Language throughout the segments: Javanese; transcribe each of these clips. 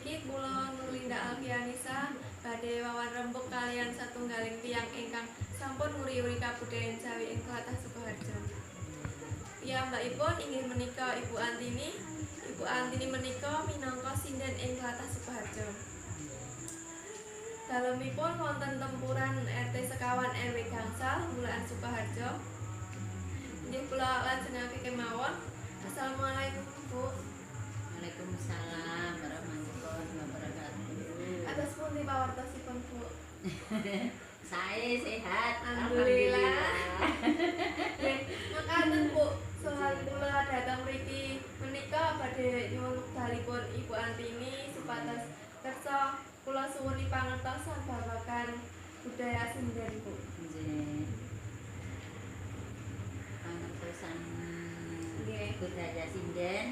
niki kula Nurlinda Alfianisa badhe wawan rembug kalian satunggaling tiyang ingkang sampun nguri-uri kabudayan Jawi ing tlatah Sukoharjo. Piyambakipun inggih menika Ibu Antini. Ibu Antini menika minangka sinden ing tlatah Sukoharjo. Dalemipun wonten tempuran RT sekawan RW Gangsal Bulaan Sukoharjo. Inggih kula lajengaken kemawon. Assalamualaikum Bu. Waalaikumsalam warahmatullahi wabarakatuh. Atas pundi pawartosipun Bu? Saya sehat, Alhamdulillah. Nggih, mekaten Bu, soal kula datang mriki menika badhe nyuwun wekdalipun Ibu Antini supados kersa kula suwuni pangertosan babagan budaya sinden Bu. Nggih. Pangertosan Nggih. budaya sinden,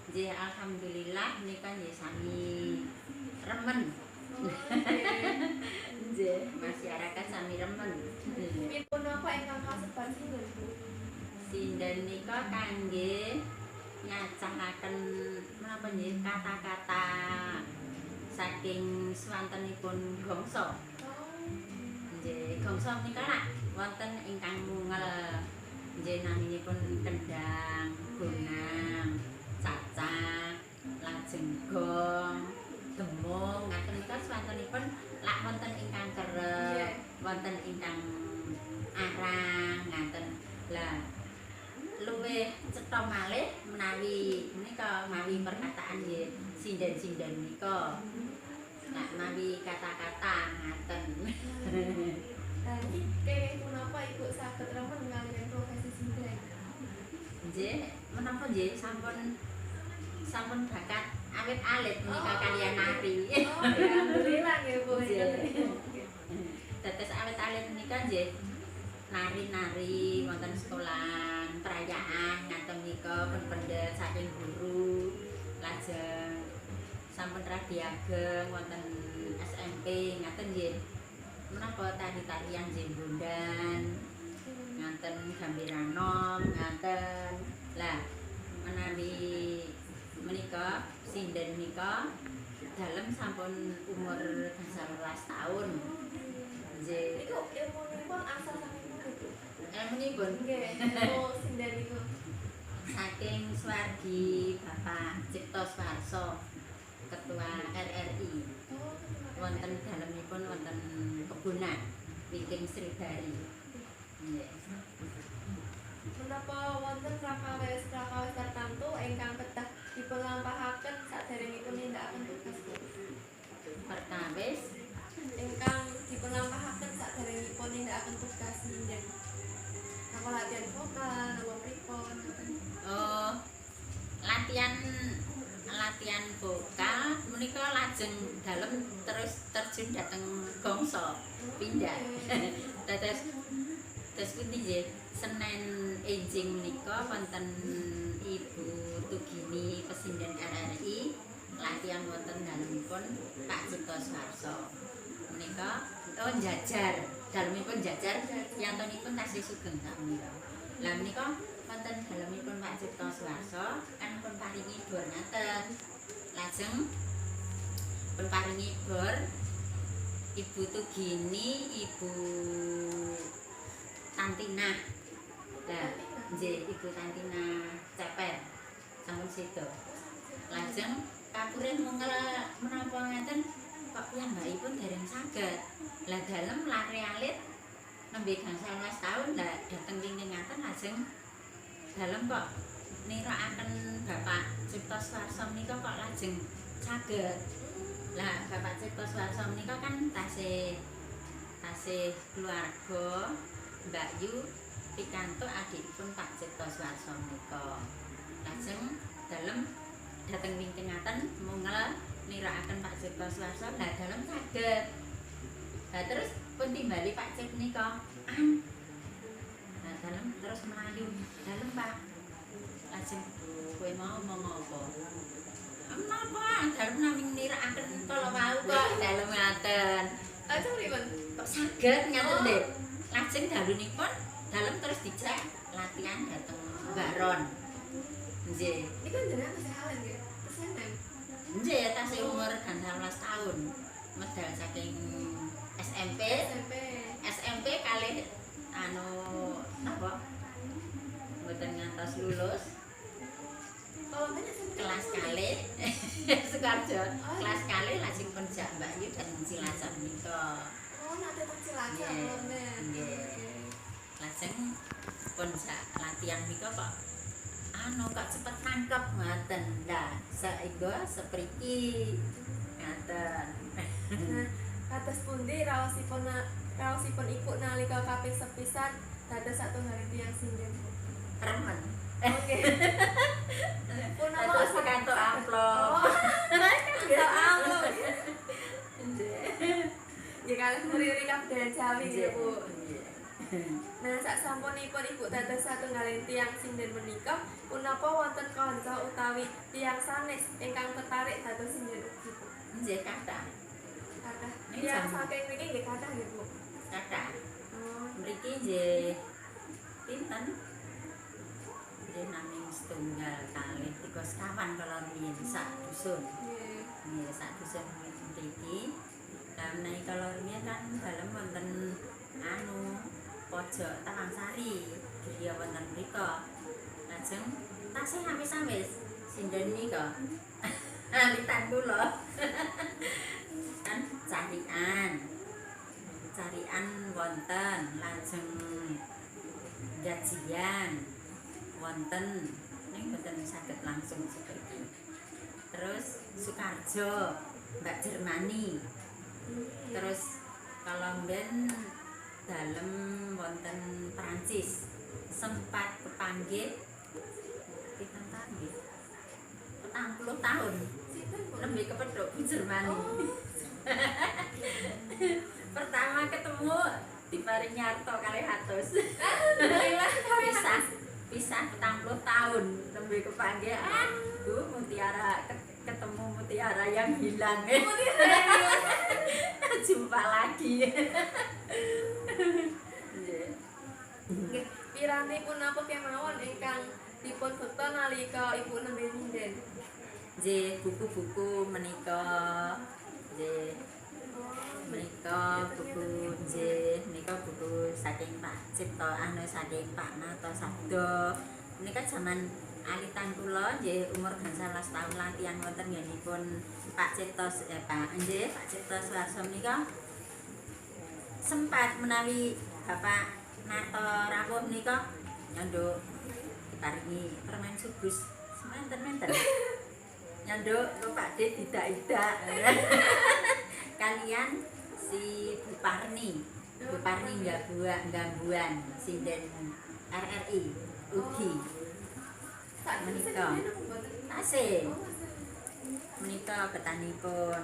nggih alhamdulillah menika nggih sami remen. Nggih, masyarakat sami remen. Pipun napa ingkang kasebat sinden Bu? Sinden nika kangge nyacahaken menapa nggih kata-kata saking swantenipun gongso. Nggih, gongso menika lak wonten ingkang mungel. Nggih naminipun kendang, gonang, cacah, lajeng gong, demung, ngaten nika swantenipun lak wonten ingkang kerep, wonten ingkang arang, ngaten. Lah luwih cetha malih menawi menika mawi perkataan nggih sinden-sinden nika. Nah, mawi kata-kata ngaten. Lah iki kenging punapa Ibu saged remen kaliyan profesi sinden? Nggih, menapa nggih sampun bakat awit-alit menika kaliyan nari. Oh, alhamdulillah nggih Bu. Dados awit-alit menika nggih nari-nari wonten sekolahan, perayaan ngaten nika pun pendet saking guru. Lajeng sampun radi ageng wonten SMP ngaten nggih. Menapa tari-tarian jembondan ngaten gambiranom ngaten. Lah menawi menika sinden menika dalem sampun umur 19 tahun. Nggih. Niku ilmunipun asal saking pundi Bu? Ilmunipun Nggih, ilmu sinden niku. saking swargi Bapak Cipto Suharso, Ketua RRI. Oh, Wonten dalemipun wonten kebunan Wiking Sribari. Nggih. Menapa wonten prakawis tertentu ingkang kedah dipunlampahaken saderengipun nindakaken tugas Bu? Perkawis Ingkang dipunlampahaken saderengipun nindakaken tugas sinden. Napa latihan vokal, napa pripun? oh latihan vokal menika lajeng dalem terus terjun dhateng gongso pindah. Terus pundi nggih Senen enjing menika wonten Ibu Tugini Pesinden RRI latihan wonten dalemipun Pak Cipto Suharso. Menika njajar, dalemipun njajar yantonipun tasih sugeng sakmenika. Lah menika wonten dalemipun Pak Cipto Suharso kan pun paringi bor ngaten. Lajeng pun paringi bor Ibu Tugini, Ibu Tantina. Lah, nggih Ibu Tantina Ceper sampun sedo. Lajeng kapurin mungel menapa ngaten kok piyambakipun dereng saged. Lah dalem lare alit nembe gangsal 19 taun lah dateng wingking ngaten lajeng dalem kok nirakaken Bapak Cipto Suharso menika kok lajeng saged. Lah Bapak Cipto Suharso menika kan tasih keluarga Mbak Yu pikantuk adikipun Pak Cipto Suharso menika. Lajeng dalem dhateng wingking ngaten mungel nirakaken Pak Cipto Suharso lah dalem saged. Lah terus pun timbali Pak Cip menika. Nah dalem terus melayu. Dalem Pak. Lajeng kowe mau ngomong apa? Menapa dalem namung nirakaken kala wau kok dalem ngaten. Lajeng pripun? Kok saged ngaten nggih. Lajeng dalunipun dalem terus dijak latihan dhateng Baron. Nggih. Niku jenengan tesih halen nggih. Tesenen. Nggih, tasih umur gangsal 11 tahun. Medal saking SMP. SMP kalih anu napa? Mboten ngantos lulus. Kalau banyak SMP Kelas kalih Sukarjo. Kelas kalih lajeng pun jak Mbak Yu dan Cilacap nika. Oh, nak datang Cilacap Nggih. Londen. Nggih. Lajeng pun jak latihan nika kok kok cepet nangkep ngoten. Lah, saengga sepriki ngaten. Nah, kados pundi raosipun ibu nalika kaping sepisan dados satunggaling tiyang sinden. Remen. Oke. Pun apa Terus kantuk amplop. Kantuk amplop. Ya kalih muri-uri kabudayaan Jawi ya, Bu. Nah, sasampunipun Ibu dados satunggaling tiyang sinden menika, punapa wonten kanca utawi tiyang sanes ingkang tertarik dados sinden ugi, Bu? Nggih kathah. Kathah. Ini Tiyang jam- saking mriki nggih kathah nggih, Bu. Kathah. Oh, Mriki nggih pinten? Nggih namung setunggal kalih 3 sekawan kala riyin sak dusun. nggih. Nggih sak dusun mriki. Lah menawi kala riyin kan dalem wonten pojok Tawangsari, griya wonten mrika. Lajeng tasih awis-awis sinden nika. Alitan kula. Kan carian wonten, lajeng gajian wonten ning mboten saged langsung seperti. Terus Sukarjo, Mbak Jermani. Terus kalau mben dalem wonten Prancis sempat kepanggih pinten tahun nggih? 40 tahun. Sinten, Bu? Lebih kepethuk Bu Jermani. Oh, Pertama ketemu diparingi harta kalih atus. alhamdulillah kalih Pisah 40 tahun lebih kepanggih. Bu mutiara ketemu mutiara yang hilang. Jumpa lagi. Nggih, piranti punapa kemawon ingkang dipun bekta nalika Ibu nembe sinden? Nggih, buku-buku menika nggih menika buku nggih menika buku saking Pak Cipto saking Pak Nato Sabdo. Menika jaman alitan kula nggih umur gangsal 11 tahun latihan wonten nggenipun Pak Cipto Pak Cipto Suwarso menika sempat menawi Bapak Nato rawuh menika nyanduk diparingi permen subus sementen-menten. Nyanduk kok Pak D tidak kalian si Bu Parni Gangguan sinden RRI ugi menika tasih menika betanipun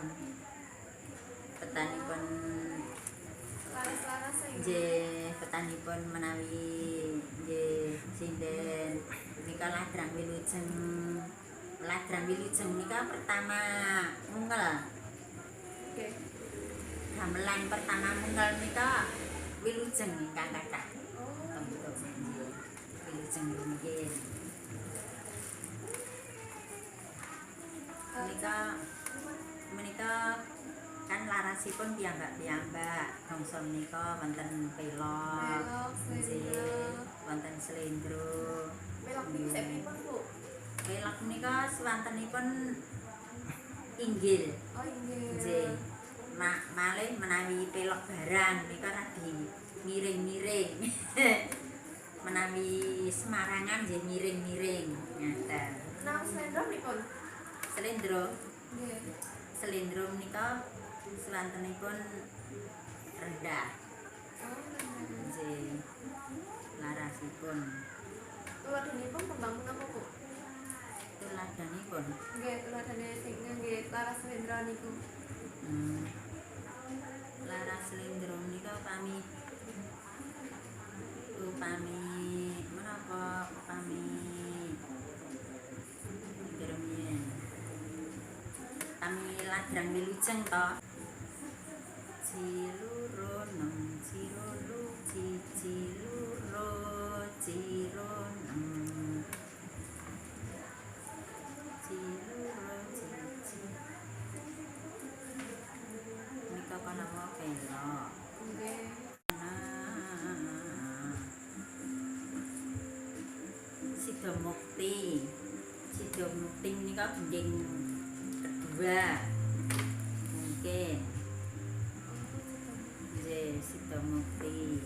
Laras-laras nggih betanipun menawi nggih sinden menika ladrang wilujeng menika pertama mungel. Oke. Gamelan pertama mungel menika wilujeng ingkang kathah. Oh, Wilujeng rumiyin. Menika kan larasipun piyambak bangsa menika wonten pelok, pelok, nggih, slendro. wonten slendro. Pelok niku sik pripun, Bu? Pelok menika swantenipun inggil. Oh, inggih. Nggih. Malih menawi pelok barang menika radi miring-miring. Menawi Semarangan nggih miring-miring ngaten. Nah, slendro pripun? Slendro Nggih. Selindro menika swantenipun rendah. Oh, Nggih. Larasipun. tuladhanipun kembang menapa, Bu? Tuladanipun. Nggih, tuladhane sing nggih laras slendro niku. Laras slendro menika upami menapa upami Jeremien. Kami ladrang wilujeng to. Ciluro nem cirolu ciciluro cironem ciluro cici Sido Mukti menika gending kedua. Mungkin nggih Sido Mukti.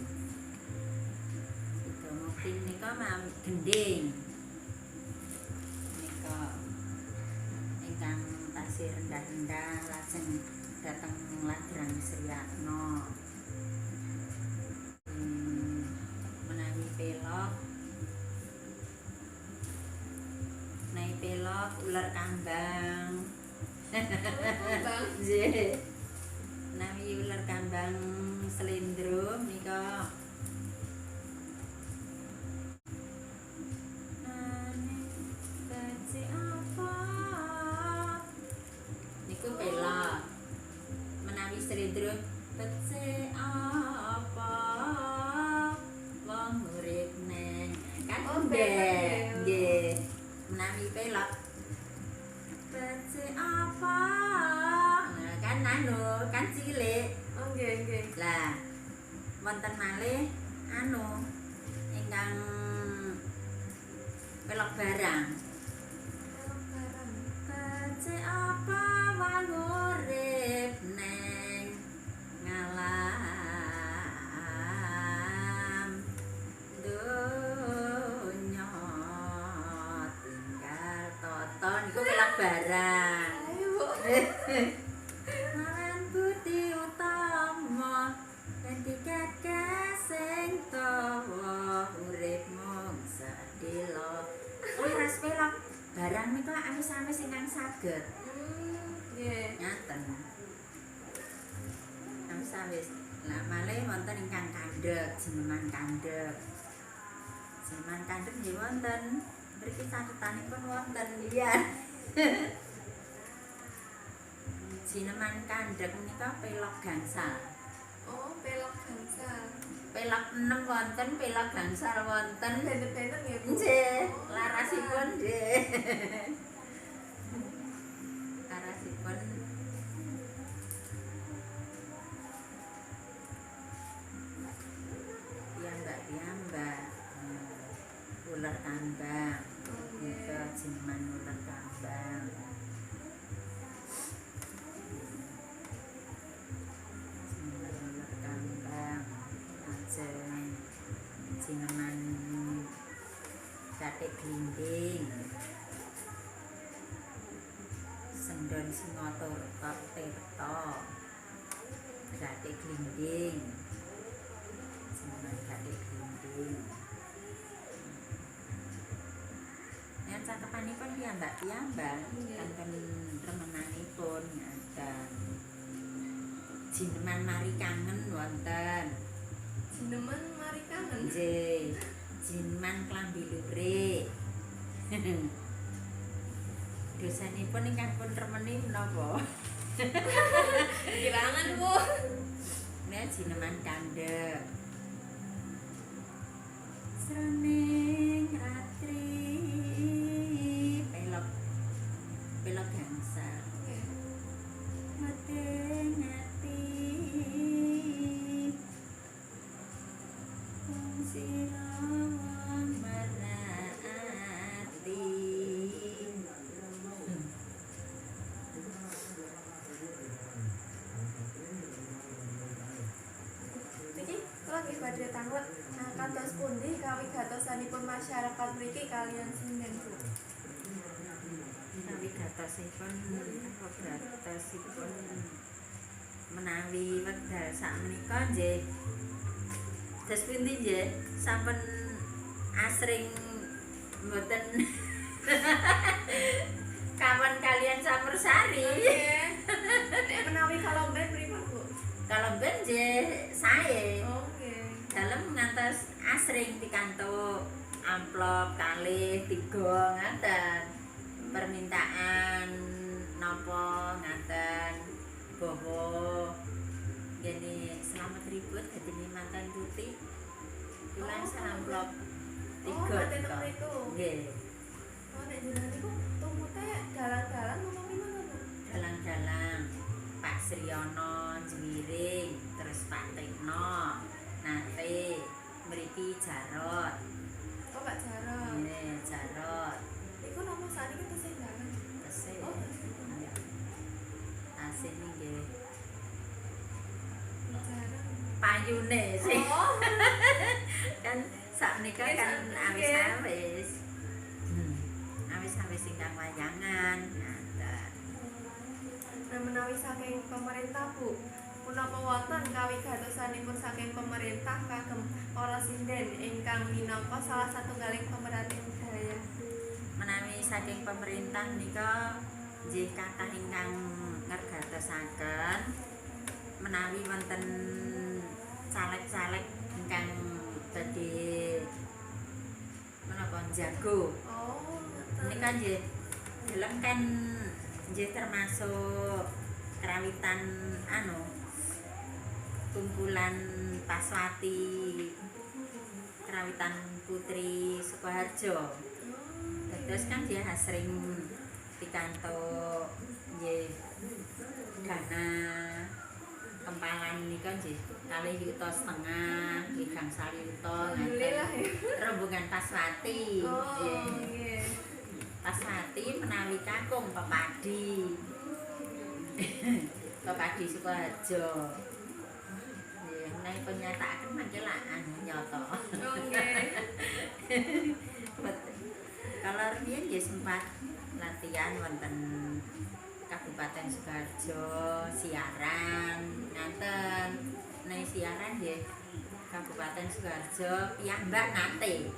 Sido Mukti menika mawi gending. Menika ingkang tasih rendah-rendah lajeng dhateng Ladrang Sriyatna. Menawi pelok pelok ular kambang. Bang. Nggih. Menawi ular kambang slendro menika niku pelok. Menawi slendro becik apa wong urip neng kan nggih. Menawi pelok becik apa nah, kan anu kan cilik Nggih. lah wonten malih anu ingkang pelok barang becik apa wong urip neng ngalam donya niku pelak barang. Ayo, Bu. Maran budi utama lan dikekeh sing tawa urip mung sadelo. Wis pelak barang niku awis-awis ingkang saged. Nggih. Ngaten. Awis-awis. Lah malih wonten ingkang kandhek, jeneman kandhek. Jeneman kandhek nggih wonten. Mriki catetanipun wonten liyan. Jineman kandhek menika pelok gangsal. Oh, pelok gangsal. Pelok 6 wonten, pelok gangsal wonten. Bener-bener ya, Bu. Nggih, larasipun nggih. Larasipun piyambak. Ular kambang. Nika jineman ular kambang. Jineman Gathik Glinding Sendon Singaturta Tirta Gathik Glinding jineman Gathik Glinding yen cakepanipun piyambak kanten remenanipun ngaten jineman Mari Kangen wonten Jineman Mari Kangen. nggih jineman Klambi Lurik dosanipun ingkang pun remeni menapa Kirangan, Bu. nek jineman kandhek sroning ratri pelok gangsal Medeng ati wong sira merati Niki kula nggih badhe tanglet kados pundi kawigatosanipun masyarakat mriki kaliyan sinden, Bu? Kawigatosipun menawi wekdal sakmenika nggih dos pundi nggih sampun asring mboten kawan kalian Samersari. Nek menawi kalomben pripun, Bu? Kalomben nggih sae. Oh, nggih. Dalem ngantos asring pikantuk amplop kalih 3 ngaten. Permintaan napa ngaten bahwa gini selamat ribut dadi mantan putih. Kula amplop 3. Oh, mate teng mriku. Nggih. Oh, nek jenengan niku tumute dalang-dalang napa pripun, Bu? Dalang-dalang Pak Sriono Jemiring terus Pak Tekno nate mriki Jarot. Oh, Pak Jarot. Nggih, Jarot. Iku nopo sakniki tesih ayune sih. Oh. Kan sakmenika kan awis-awis. Awis-awis ingkang wayangan. Ngaten. Nah, menawi saking pemerintah Bu, punapa wonten kawigatosanipun saking pemerintah kagem para sinden ingkang minangka salah satunggaling pemerhati budaya. Menawi saking pemerintah nika nggih kathah ingkang ngergatosaken menawi wonten caleg-caleg ingkang badhe menapa jago. Oh, Nika nggih deleng kan nggih termasuk kerawitan kumpulan Paswati Kerawitan Putri Sukoharjo. Terus kan dia asring pikantuk nggih dana kempalan nika nggih 2,5 juta, nggih gangsal yuta alhamdulillah ya. rombongan Paswati. Oh, Nggih. nggih. Paswati menawi kakung pepadi. Pepadi Sukoharjo. Nggih, menawi penyatakan mangke lak nyata. Oh, nggih. Kalau riyen nggih sempat latihan wonten Kabupaten Sukoharjo, siaran, ngaten. Nek siaran nggih Kabupaten Sukoharjo piyambak nate.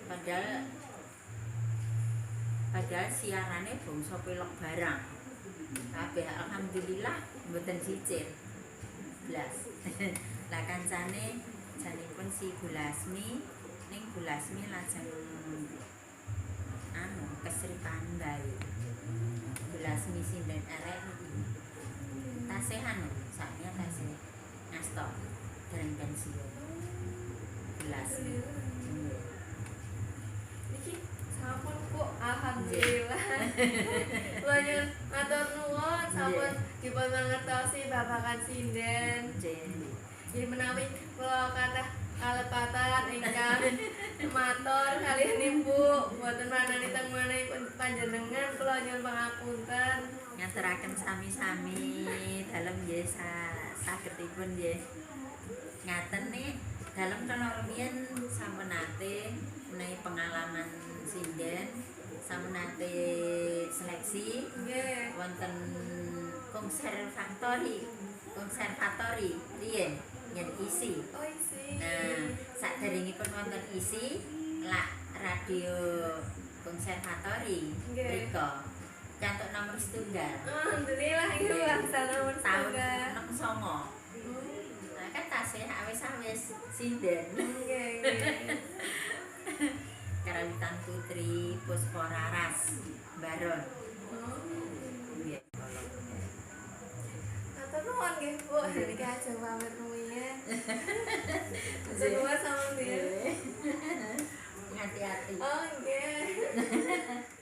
Padahal siarane bangsa pelok barang. Kabeh alhamdulillah mboten sicil. Blas. Lah kancane janipun si Gulasmi ning Gulasmi lajeng keseripan bae. Gulasmi sinden RRI. Tasih saknya tasih ngasto dereng pensiun. Gulasmi. Niki sampun Bu, alhamdulillah. Kula nyuwun matur nuwun sampun dipun mangertosi babagan sinden. Nggih menawi kula kathah kalepatan ingkang matur kaliyan Ibu, mboten manani teng manahipun panjenengan kula nyuwun pangapunten. Ngaturaken sami-sami dalem nggih sagedipun nggih. Ngaten nih dalem kala rumiyin sampun nate menawi pengalaman sinden, sampun nate seleksi Nggih. wonten konservatori riyen yen isi. Oh, isi. Nah, saderengipun wonten isi lak radio konservatori Nggih. mriko cantuk nomor setunggal Alhamdulillah iki bangsa nomor tahun setunggal. 69. Nah, kan tasih awis-awis sinden. Nggih, nggih. Kerawitan Putri Puspararas Baron. Oh. Nggih. Matur nuwun nggih Bu, niki ajeng pamit rumiyin. Matur nuwun sama nggih. Hati-hati. Oh, nggih.